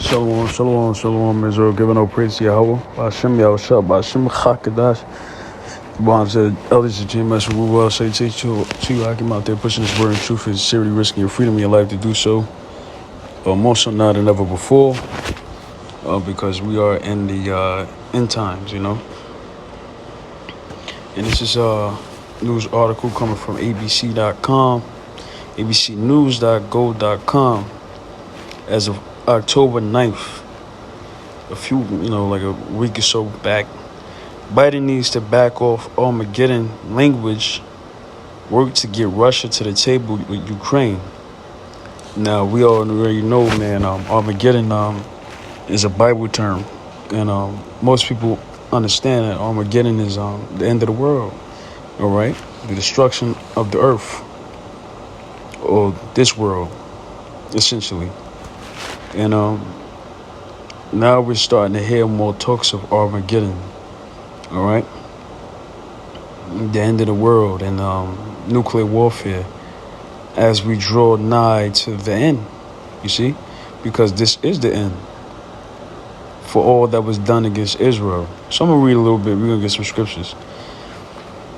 Shalom, shalom, shalom, Israel. Giving no praise to Yahweh. Ba'ashem Yahushua, Ba'ashem Chakadash. Bomb said, Elders of GMS, we will say to you, I came out there pushing this word in truth and sincerely risking your freedom and your life to do so. More so now than ever before, because we are in the end times, you know. And this is a news article coming from abc.com, abcnews.go.com. As of October 9th, like a week or so back, Biden needs to back off Armageddon language, work to get Russia to the table with Ukraine. Now, we already know, man, Armageddon is a Bible term, and most people understand that Armageddon is the end of the world, all right? The destruction of the earth, or this world, essentially. And now we're starting to hear more talks of Armageddon, all right? The end of the world and nuclear warfare as we draw nigh to the end, you see? Because this is the end for all that was done against Israel. So I'm going to read a little bit. We're going to get some scriptures.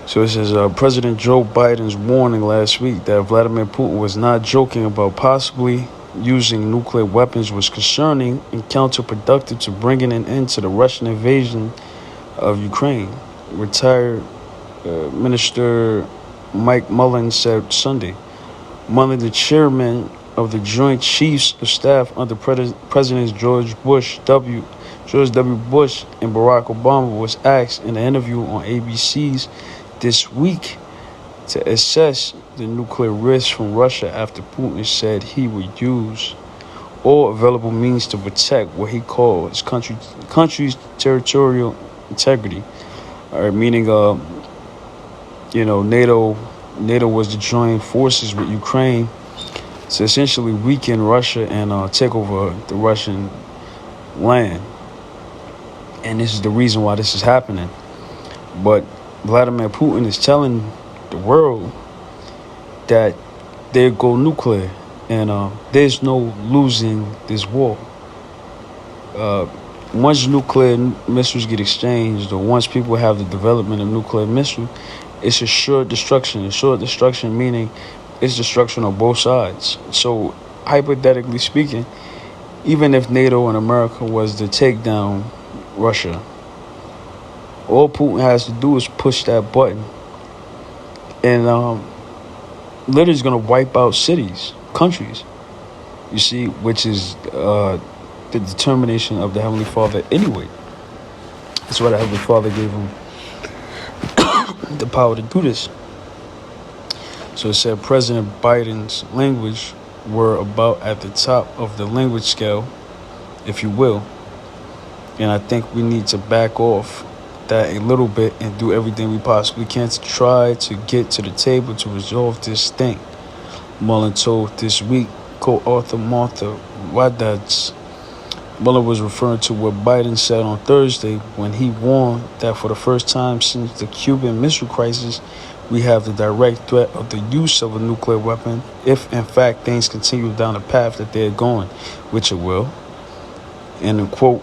So it says, President Joe Biden's warning last week that Vladimir Putin was not joking about possibly using nuclear weapons was concerning and counterproductive to bringing an end to the Russian invasion of Ukraine. Retired Minister Mike Mullen said Sunday. Mullen, the chairman of the Joint Chiefs of Staff under Presidents George W. Bush and Barack Obama, was asked in an interview on ABC's this week to assess the nuclear risk from Russia after Putin said he would use all available means to protect what he called his country's territorial integrity. Meaning, NATO was to join forces with Ukraine to essentially weaken Russia and take over the Russian land. And this is the reason why this is happening. But Vladimir Putin is telling the world that they go nuclear, and there's no losing this war. Once nuclear missiles get exchanged, or once people have the development of nuclear missile, it's assured destruction. Assured destruction meaning it's destruction on both sides. So, hypothetically speaking, even if NATO and America was to take down Russia, all Putin has to do is push that button, and literally is going to wipe out cities, countries, you see, which is the determination of the Heavenly Father anyway. That's why the Heavenly Father gave him the power to do this. So it said President Biden's language were about at the top of the language scale, if you will. And I think we need to back off that a little bit and do everything we possibly can to try to get to the table to resolve this thing. Mullen told This Week co-author Martha Waddatz. Mueller was referring to what Biden said on Thursday when he warned that for the first time since the Cuban Missile Crisis, we have the direct threat of the use of a nuclear weapon if, in fact, things continue down the path that they're going, which it will. And in quote,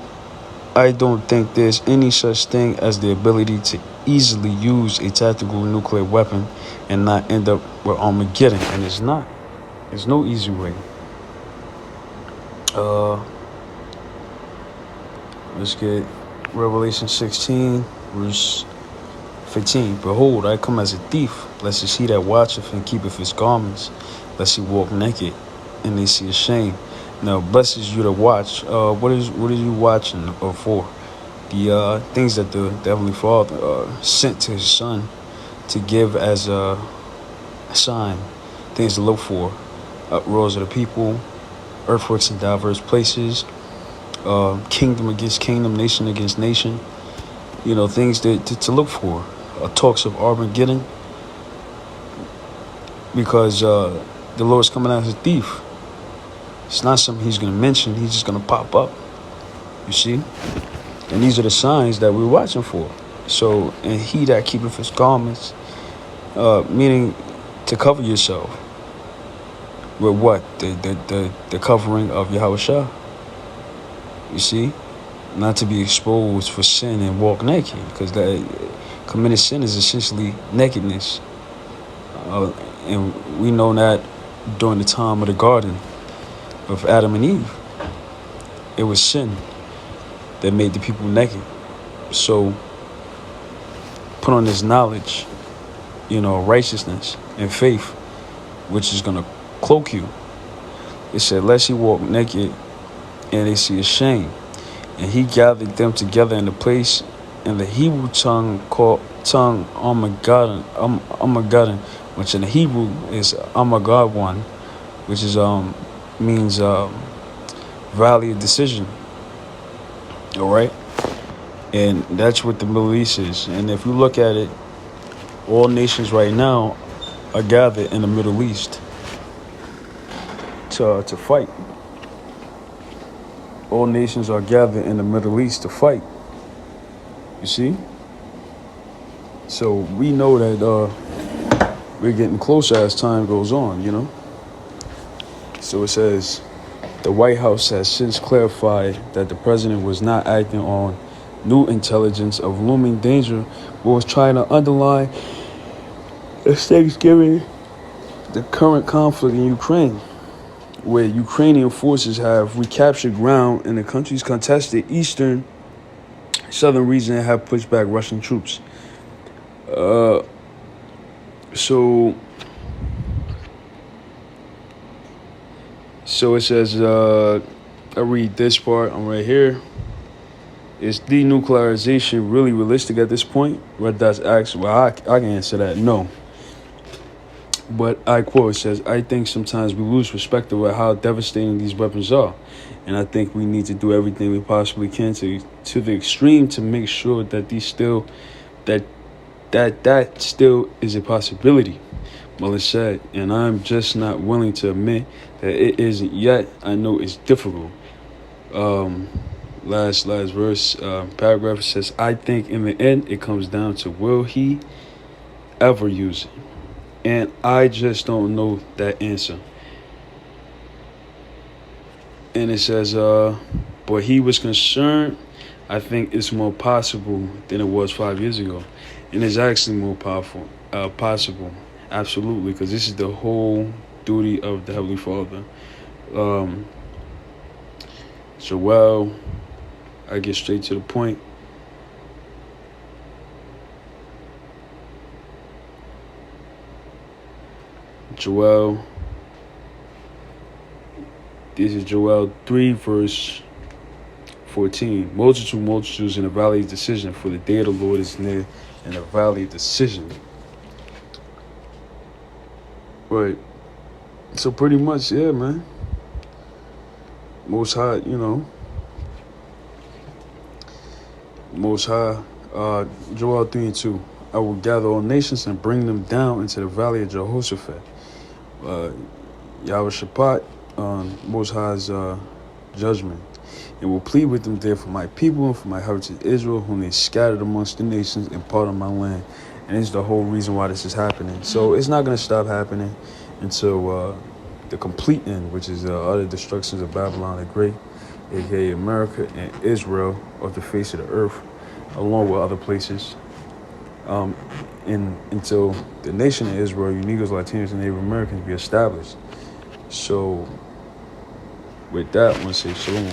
I don't think there's any such thing as the ability to easily use a tactical nuclear weapon and not end up with Armageddon. And it's not. There's no easy way. Let's get Revelation 16, verse 15. Behold, I come as a thief, lest he that watcheth and keepeth his garments, lest he walk naked, and they see his shame. Now, blesses you to watch. What are you watching for? The things that the Heavenly Father sent to His Son to give as a sign, things to look for. Uproars of the people, earthquakes in diverse places, kingdom against kingdom, nation against nation. Things to look for. Talks of Armageddon, because the Lord's coming out as a thief. It's not something He's going to mention. He's just going to pop up. You see? And these are the signs that we're watching for. So, and he that keepeth his garments, meaning to cover yourself. With what? The covering of Yahushua. You see, not to be exposed for sin and walk naked, because that committing sin is essentially nakedness, and we know that during the time of the garden of Adam and Eve, it was sin that made the people naked. So put on this knowledge, righteousness and faith, which is going to cloak you. It said, lest he walk naked and they see his shame. And he gathered them together in the place in the Hebrew tongue called Armageddon, which in the Hebrew is Armageddon, which is means valley of decision. All right, and that's what the Middle East is. And if you look at it, all nations right now are gathered in the Middle East to fight. All nations are gathered in the Middle East to fight. You see? So we know that we're getting closer as time goes on, So it says, the White House has since clarified that the president was not acting on new intelligence of looming danger, but was trying to underline Thanksgiving the current conflict in Ukraine, where Ukrainian forces have recaptured ground in the country's contested southern region and have pushed back Russian troops. So it says, I read this part, I'm right here. Is denuclearization really realistic at this point? Red Dot's asks, well, I can answer that, no. But I quote, it says, I think sometimes we lose perspective of how devastating these weapons are. And I think we need to do everything we possibly can to the extreme to make sure that that still is a possibility. Mullah said, and I'm just not willing to admit that it isn't yet. I know it's difficult. Last verse, paragraph says, I think in the end it comes down to will he ever use it? And I just don't know that answer. And it says, but he was concerned. I think it's more possible than it was 5 years ago. And it's actually more possible. Absolutely, because this is the whole duty of the Heavenly Father. Joel, I get straight to the point. Joel, this is Joel 3, verse 14. Multitudes in the valley of decision, for the day of the Lord is near in the valley of decision. Right. So pretty much, yeah, man. Most High, Most High, Joel 3 and 2. I will gather all nations and bring them down into the valley of Jehoshaphat. Yahweh Shabbat, Most High's judgment, and will plead with them there for my people and for my heritage Israel, whom they scattered amongst the nations and part of my land. And it's the whole reason why this is happening. So it's not going to stop happening until the complete end, which is utter destructions of Babylon the Great, aka America and Israel, off the face of the earth, along with other places. Until the nation of Israel, Negroes, Latinos, and Native Americans be established. So with that, I want to say shalom.